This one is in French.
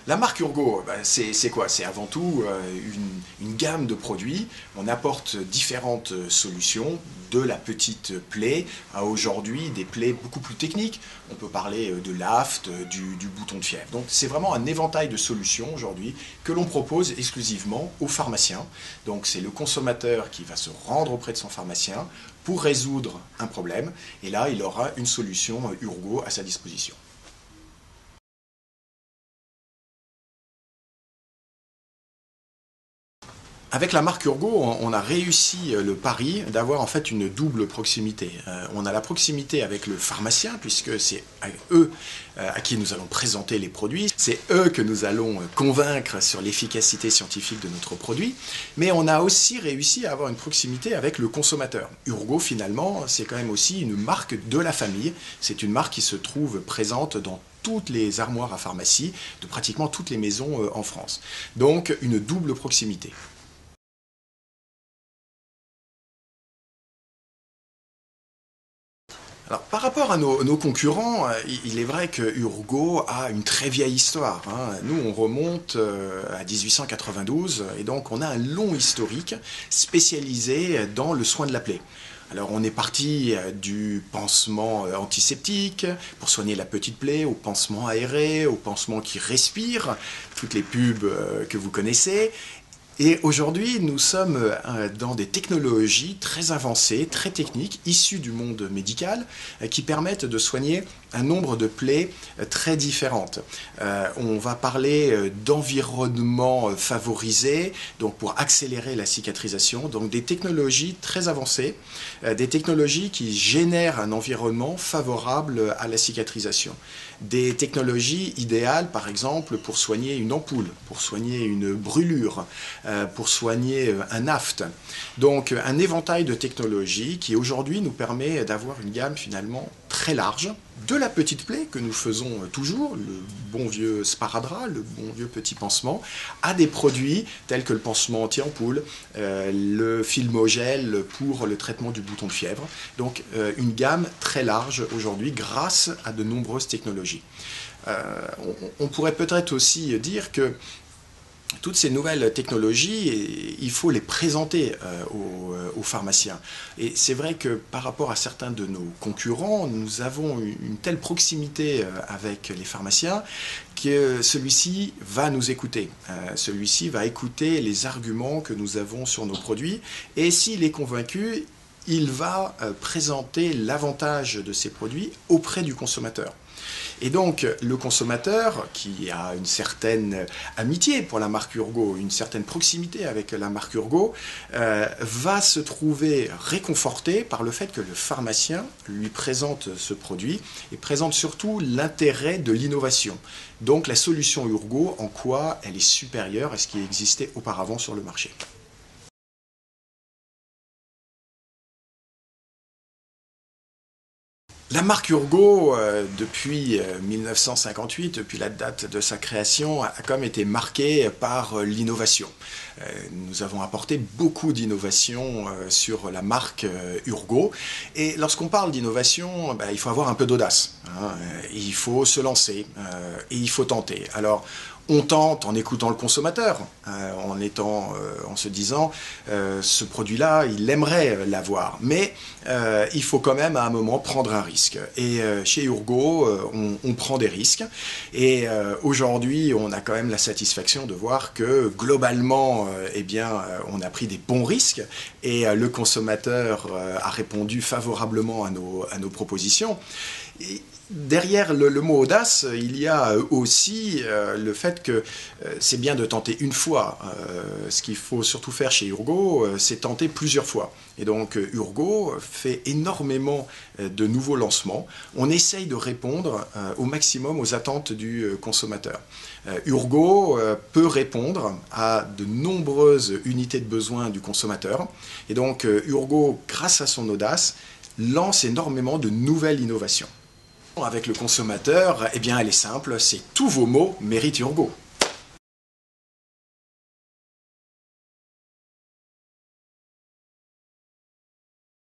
La marque Urgo, c'est quoi? C'est avant tout une gamme de produits. On apporte différentes solutions, de la petite plaie à aujourd'hui des plaies beaucoup plus techniques. On peut parler de l'aft, du bouton de fièvre. Donc c'est vraiment un éventail de solutions aujourd'hui que l'on propose exclusivement aux pharmaciens. Donc c'est le consommateur qui va se rendre auprès de son pharmacien pour résoudre un problème. Et là, il aura une solution Urgo à sa disposition. Avec la marque Urgo, on a réussi le pari d'avoir en fait une double proximité. On a la proximité avec le pharmacien, puisque c'est eux à qui nous allons présenter les produits, c'est eux que nous allons convaincre sur l'efficacité scientifique de notre produit, mais on a aussi réussi à avoir une proximité avec le consommateur. Urgo, finalement, c'est quand même aussi une marque de la famille, c'est une marque qui se trouve présente dans toutes les armoires à pharmacie de pratiquement toutes les maisons en France. Donc une double proximité. Alors, par rapport à nos concurrents, il est vrai que Urgo a une très vieille histoire, hein. Nous, on remonte à 1892 et donc on a un long historique spécialisé dans le soin de la plaie. Alors on est parti du pansement antiseptique pour soigner la petite plaie, au pansement aéré, au pansement qui respire, toutes les pubs que vous connaissez. Et aujourd'hui, nous sommes dans des technologies très avancées, très techniques, issues du monde médical, qui permettent de soigner un nombre de plaies très différentes. On va parler d'environnement favorisé, donc pour accélérer la cicatrisation, donc des technologies très avancées, des technologies qui génèrent un environnement favorable à la cicatrisation. Des technologies idéales, par exemple, pour soigner une ampoule, pour soigner une brûlure, pour soigner un aft. Donc un éventail de technologies qui aujourd'hui nous permet d'avoir une gamme finalement très large, de la petite plaie que nous faisons toujours, le bon vieux sparadrap, le bon vieux petit pansement, à des produits tels que le pansement anti-ampoule, le filmogel pour le traitement du bouton de fièvre. Donc une gamme très large aujourd'hui grâce à de nombreuses technologies. On pourrait peut-être aussi dire que toutes ces nouvelles technologies, il faut les présenter aux pharmaciens. Et c'est vrai que par rapport à certains de nos concurrents, nous avons une telle proximité avec les pharmaciens que celui-ci va nous écouter. Celui-ci va écouter les arguments que nous avons sur nos produits. Et s'il est convaincu, il va présenter l'avantage de ces produits auprès du consommateur. Et donc, le consommateur, qui a une certaine amitié pour la marque Urgo, une certaine proximité avec la marque Urgo, va se trouver réconforté par le fait que le pharmacien lui présente ce produit et présente surtout l'intérêt de l'innovation. Donc, la solution Urgo, en quoi elle est supérieure à ce qui existait auparavant sur le marché. La marque Urgo, depuis 1958, depuis la date de sa création, a quand même été marquée par l'innovation. Nous avons apporté beaucoup d'innovations sur la marque Urgo. Et lorsqu'on parle d'innovation, il faut avoir un peu d'audace, hein. Il faut se lancer et il faut tenter. Alors, on tente en écoutant le consommateur, en se disant ce produit-là, il aimerait l'avoir, mais il faut quand même à un moment prendre un risque. Et chez Urgo, on prend des risques. Et aujourd'hui, on a quand même la satisfaction de voir que globalement, on a pris des bons risques et le consommateur a répondu favorablement à nos propositions. Et derrière le mot audace, il y a aussi le fait que c'est bien de tenter une fois. Ce qu'il faut surtout faire chez Urgo, c'est tenter plusieurs fois. Et donc Urgo fait énormément de nouveaux lancements. On essaye de répondre au maximum aux attentes du consommateur. Urgo peut répondre à de nombreuses unités de besoin du consommateur. Et donc Urgo, grâce à son audace, lance énormément de nouvelles innovations. Avec le consommateur, elle est simple, c'est tous vos mots méritent Urgo.